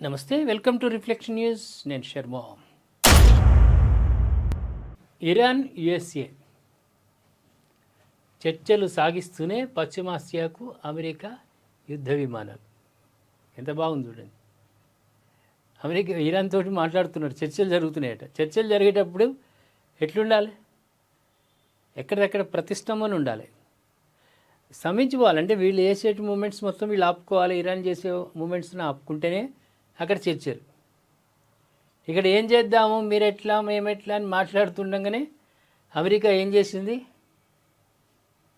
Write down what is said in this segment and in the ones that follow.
నమస్తే, welcome to reflection news. నేను Sharma. Iran USA చర్చలు సాగిస్తూనే పశ్చిమాసియాకు అమెరికా యుద్ధ విమానాలు. ఎంత బాగుంది చూడండి. అమెరికా ఇరాన్ తోటి మాట్లాడుతున్నారు, చర్చలు జరుగుతున్నాయట. చర్చలు జరిగేటప్పుడు ఎట్లుండాలి? ఎక్కడిదక్కడ ప్రతిష్టంభన ఉండాలి, సమించుకోవాలంటే వీళ్ళు చేసే మూమెంట్స్ మొత్తం వీళ్ళు ఆపుకోవాలి. ఇరాన్ చేసే మూమెంట్స్ని ఆపుకుంటేనే అక్కడ చర్చలు. ఇక్కడ ఏం చేద్దాము, మీరు ఎట్లా మేమెట్లా అని మాట్లాడుతుండగానే అమెరికా ఏం చేసింది?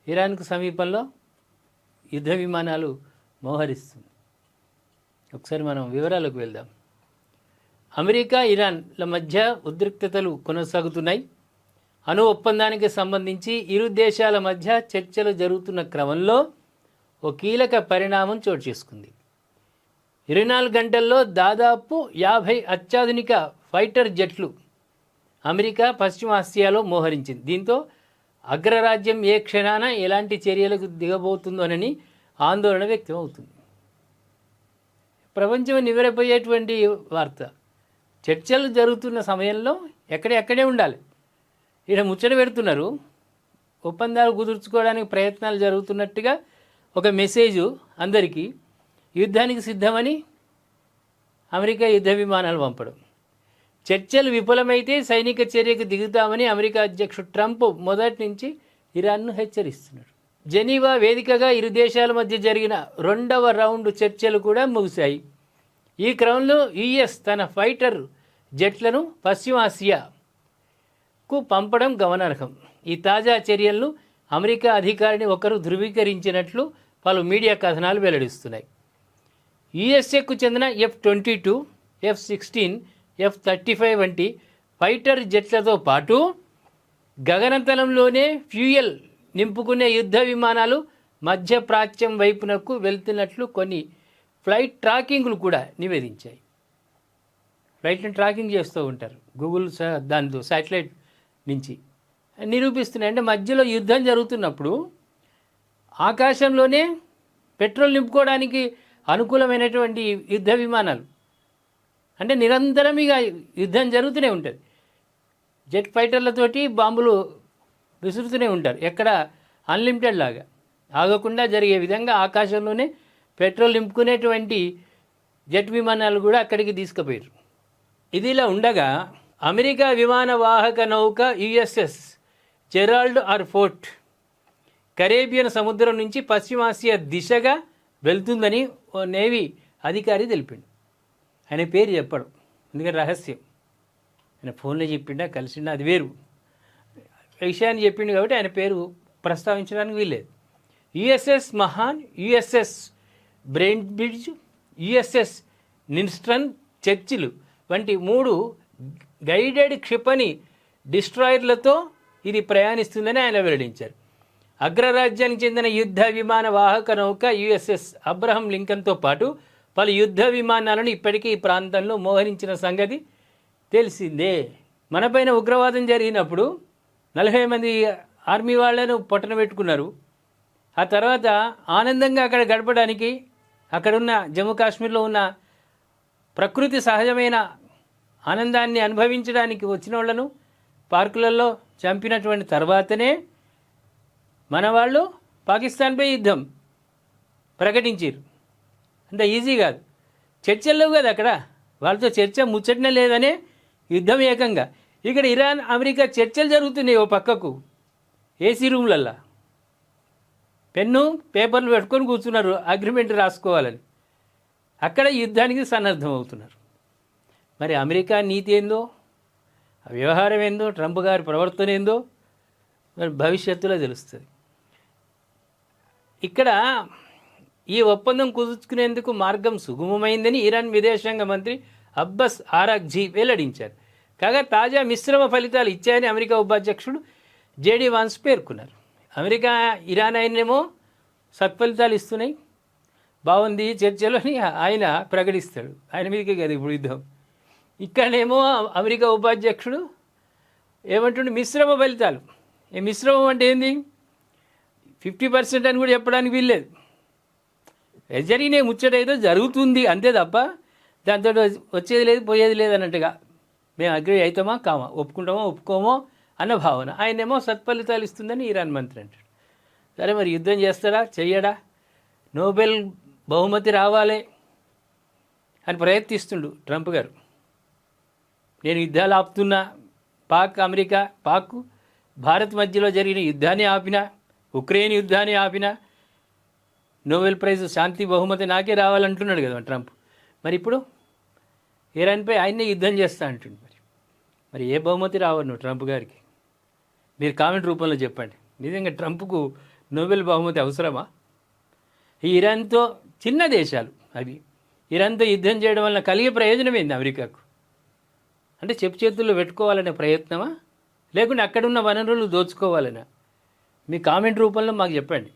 ఇరాన్కు సమీపంలో యుద్ధ విమానాలు మోహరిస్తుంది. ఒకసారి మనం వివరాలకు వెళ్దాం. అమెరికా ఇరాన్ల మధ్య ఉద్రిక్తతలు కొనసాగుతున్నాయి. అణు ఒప్పందానికి సంబంధించి ఇరు దేశాల మధ్య చర్చలు జరుగుతున్న క్రమంలో ఓ కీలక పరిణామం చోటు చేసుకుంది. 24 గంటల్లో దాదాపు 50 అత్యాధునిక ఫైటర్ జెట్లు అమెరికా పశ్చిమాసియాలో మోహరించింది. దీంతో అగ్రరాజ్యం ఏ క్షణాన ఎలాంటి చర్యలకు దిగబోతుందోనని ఆందోళన వ్యక్తం అవుతుంది. ప్రపంచం నివ్వెరపోయేటువంటి వార్త. చర్చలు జరుగుతున్న సమయంలో ఎక్కడే ఉండాలి. ఇక్కడ ముచ్చట పెడుతున్నారు, ఒప్పందాలు కుదుర్చుకోవడానికి ప్రయత్నాలు జరుగుతున్నట్టుగా ఒక మెసేజు అందరికీ. యుద్ధానికి సిద్ధమని అమెరికా యుద్ధ విమానాలు పంపడం. చర్చలు విఫలమైతే సైనిక చర్యకు దిగుతామని అమెరికా అధ్యక్షుడు ట్రంప్ మొదటి నుంచి ఇరాన్ను హెచ్చరిస్తున్నారు. జెనీవా వేదికగా ఇరు దేశాల మధ్య జరిగిన 2వ రౌండ్ చర్చలు కూడా ముగిశాయి. ఈ క్రమంలో యుఎస్ తన ఫైటర్ జెట్లను పశ్చిమాసియాకు పంపడం గమనార్హం. ఈ తాజా చర్యలను అమెరికా అధికారిని ఒకరు ధృవీకరించినట్లు పలు మీడియా కథనాలు వెల్లడిస్తున్నాయి. యుఎస్ఏకు చెందిన F-22, F-16, F-35 వంటి ఫైటర్ జెట్లతో పాటు గగనతలంలోనే ఫ్యూయల్ నింపుకునే యుద్ధ విమానాలు మధ్యప్రాచ్యం వైపునకు వెళ్తున్నట్లు కొన్ని ఫ్లైట్ ట్రాకింగ్లు కూడా నివేదించాయి. ఫ్లైట్ని ట్రాకింగ్ చేస్తూ ఉంటారు గూగుల్, దాంతో శాటిలైట్ నుంచి నిరూపిస్తున్నాయి. అంటే మధ్యలో యుద్ధం జరుగుతున్నప్పుడు ఆకాశంలోనే పెట్రోల్ నింపుకోవడానికి అనుకూలమైనటువంటి యుద్ధ విమానాలు. అంటే నిరంతరం ఇక యుద్ధం జరుగుతూనే ఉంటుంది. జెట్ ఫైటర్లతోటి బాంబులు విసురుతూనే ఉంటారు. ఎక్కడ అన్లిమిటెడ్ లాగా ఆగకుండా జరిగే విధంగా ఆకాశంలోనే పెట్రోల్ నింపుకునేటువంటి జెట్ విమానాలు కూడా అక్కడికి తీసుకుపోయారు. ఇదిలా ఉండగా అమెరికా విమాన వాహక నౌక USS Gerald R Ford Caribbean సముద్రం నుంచి పశ్చిమాసియా దిశగా వెళ్తుందని ఓ నేవీ అధికారి తెలిపిండు. ఆయన పేరు చెప్పడు, ఎందుకంటే రహస్యం. ఆయన ఫోన్లో చెప్పిండా కలిసిండా అది వేరు విషయాన్ని చెప్పిండు కాబట్టి ఆయన పేరు ప్రస్తావించడానికి వీల్లేదు. యుఎస్ఎస్ మహాన్, యుఎస్ఎస్ బ్రెయిన్ బ్రిడ్జ్, యుఎస్ఎస్ నిన్స్టన్ చర్చిలు వంటి 3 గైడెడ్ క్షిపణి డిస్ట్రాయర్లతో ఇది ప్రయాణిస్తుందని ఆయన వెల్లడించారు. అగ్రరాజ్యానికి చెందిన యుద్ధ విమాన వాహక నౌక యుఎస్ఎస్ అబ్రహం లింకన్తో పాటు పలు యుద్ధ విమానాలను ఇప్పటికీ ఈ ప్రాంతంలో మోహరించిన సంగతి తెలిసిందే. మనపైన ఉగ్రవాదం జరిగినప్పుడు 40 మంది ఆర్మీ వాళ్లను పొట్టన పెట్టుకున్నారు. ఆ తర్వాత ఆనందంగా అక్కడ గడపడానికి, అక్కడున్న జమ్మూ కాశ్మీర్లో ఉన్న ప్రకృతి సహజమైన ఆనందాన్ని అనుభవించడానికి వచ్చిన వాళ్ళను పార్కులలో చంపినటువంటి తర్వాతనే మన వాళ్ళు పాకిస్తాన్పై యుద్ధం ప్రకటించారు. అంత ఈజీ కాదు. చర్చల్లో కదా అక్కడ వాళ్ళతో చర్చ ముచ్చటనే లేదనే యుద్ధం ఏకంగా. ఇక్కడ ఇరాన్ అమెరికా చర్చలు జరుగుతున్నాయి. ఓ పక్కకు ఏసీ రూమ్లల్లో పెన్ను పేపర్లు పెట్టుకొని కూర్చున్నారు అగ్రిమెంట్ రాసుకోవాలని. అక్కడ యుద్ధానికి సన్నద్ధం అవుతున్నారు. మరి అమెరికా నీతి ఏందో, ఆ వ్యవహారం ఏందో, ట్రంప్ గారి ప్రవర్తన ఏందో మరి భవిష్యత్తులో తెలుస్తుంది. ఇక్కడ ఈ ఒప్పందం కుదుర్చుకునేందుకు మార్గం సుగమమైందని ఇరాన్ విదేశాంగ మంత్రి అబ్బస్ ఆరాగ్జీ వెల్లడించారు. కాగా తాజా మిశ్రమ ఫలితాలు ఇచ్చాయని అమెరికా ఉపాధ్యక్షుడు జేడీ వాన్స్ పేర్కొన్నారు. అమెరికా ఇరాన్ అయినేమో సత్ఫలితాలు ఇస్తున్నాయి, బాగుంది చర్చలు అని ఆయన ప్రకటిస్తాడు. ఆయన మీదకే కదా ఇప్పుడు యుద్ధం. ఇక్కడనేమో అమెరికా ఉపాధ్యక్షుడు ఏమంటుండే మిశ్రమ ఫలితాలు. ఈ మిశ్రమం అంటే ఏంది? 50% అని కూడా చెప్పడానికి వీల్లేదు. జరిగిన ముచ్చట ఏదో జరుగుతుంది అంతే తప్ప దాంతో వచ్చేది లేదు పోయేది లేదు అన్నట్టుగా మేము అగ్రి అవుతామా కామా ఒప్పుకుంటామో ఒప్పుకోమో అన్న భావన. ఆయనేమో సత్ఫలితాలు ఇస్తుందని ఇరాన్ మంత్రి అంటాడు. సరే మరి యుద్ధం చేస్తాడా చెయ్యడా, నోబెల్ బహుమతి రావాలి అని ప్రయత్నిస్తుండు ట్రంప్ గారు. నేను యుద్ధాలు ఆపుతున్నా, అమెరికా పాక్ భారత్ మధ్యలో జరిగిన యుద్ధాన్ని ఆపినా, ఉక్రెయిన్ యుద్ధాన్ని ఆపినా నోబెల్ ప్రైజ్ శాంతి బహుమతి నాకే రావాలంటున్నాడు కదా ట్రంప్. మరి ఇప్పుడు ఇరాన్పై ఆయన్నే యుద్ధం చేస్తా అంటుండు. మరి ఏ బహుమతి రావను ట్రంప్ గారికి? మీరు కామెంట్ రూపంలో చెప్పండి. నిజంగా ట్రంప్కు నోబెల్ బహుమతి అవసరమా? ఈ ఇరాన్తో చిన్న దేశాలు అవి ఇరాన్తో యుద్ధం చేయడం వల్ల కలిగే ప్రయోజనం ఏంది అమెరికాకు? అంటే చెప్పు చేతుల్లో పెట్టుకోవాలనే ప్రయత్నమా, లేకుంటే అక్కడున్న వనరులు దోచుకోవాలనా? మీ కామెంట్ రూపంలో మాకు చెప్పండి.